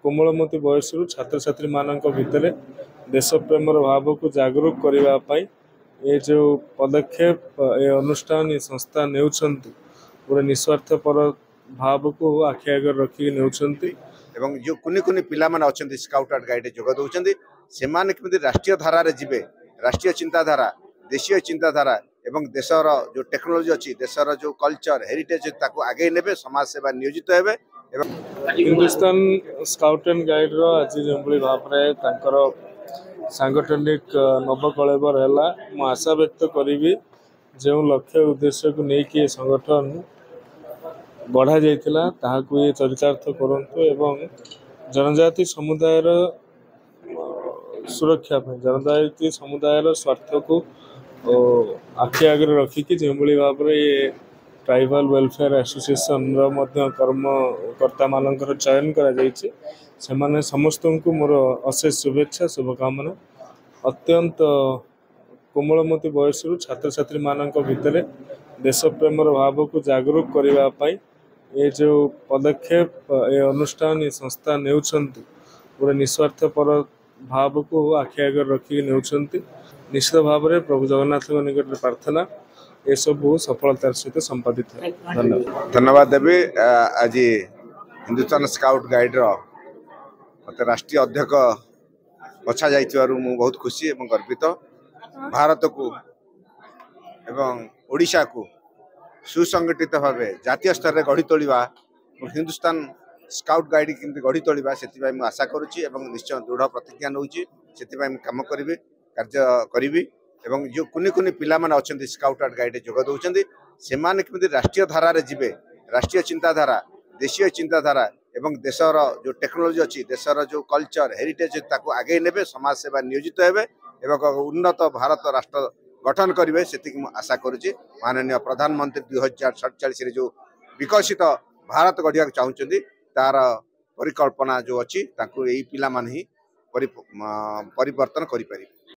कोमलमती बयस छात्र छात्री मान भितर देश प्रेमर भाव को जागरूक करने ये जो पदक्षेप ये अनुष्ठान ये संस्था ने पूरा निस्वार्थपर भाव को आखि आगे रखिक एवं जो कुनि कुनि पिला माने अछंती स्काउट एंड गाइड जोग दउचंती से माने केमि राष्ट्रीय धारा रे जिवे राष्ट्रीय चिंताधारा देशीय चिंताधारा एवं देशर जो टेक्नोलॉजी अच्छी देशर जो कल्चर हेरिटेज ताको आगे नेबे समाज सेवा नियोजित हेबे एवं हिंदुस्तान स्काउट एंड गाइड रो आज जो भाव रे तांकर सांगठनिक नवकलेबर है मु आशा व्यक्त करी जो लक्ष्य उद्देश्य को लेकिन संगठन गढ़ा जाइथिला ताहाकु ये चरितार्थ करंतु एवं जनजाति समुदायर सुरक्षा जनजाति समुदायर स्वार्थ को आखि आगे रखिकी जो भाव में ये ट्राइबल वेलफेयर एसोसिएशन कर्मकर्ता मानकर चयन करा समस्त को मोर अशेष शुभेच्छा शुभकामना अत्यंत कोमलमती बयस छात्र छात्री मान भितर देश प्रेमर भाव को जागरूक करने ये जो पदक्षेप ये अनुष्ठान ये संस्था ने पूरा निस्वार्थपर भाव को आखि आगे रखिक निश्चित भाव में प्रभु जगन्नाथ निकट में प्रार्थना ये सब सफलतार सहित संपादित है। धन्यवाद देवी आज हिंदुस्तान स्काउट गाइड मत राष्ट्रीय अध्यक्ष बछा जाइथिबारु मु बहुत खुशी एवं गर्वित भारत को एवं ओडिशा को सुसंगठित भाव जातीय स्तर में गढ़ी तोलिबा हिंदुस्तान स्काउट गाइड केमती गढ़ी तोलिबा सेतिबाई मु आशा करूची एवं निश्चय दृढ़ प्रतिज्ञा नउची सेतिबाई मु काम करिवि कार्य करिवि एवं जो कुनि कुनि पिला माने अछंती स्काउट एंड गाइड जोग दउचंती से माने केमती राष्ट्रीय धारा रे जिवे राष्ट्रीय चिंताधारा देशीय चिंताधारा एवं देशर जो टेक्नोलॉजी अच्छी देशर जो कल्चर हेरिटेज ताको आगे नेबे समाज सेवा नियोजित हेबे एवं उन्नत भारत राष्ट्र गठन करेंगे से आशा करुच्ची माननीय प्रधानमंत्री 2047 जो विकसित भारत गढ़िया चाहते तार परिकल्पना जो अच्छी यही पिला मान ही परिवर्तन करें।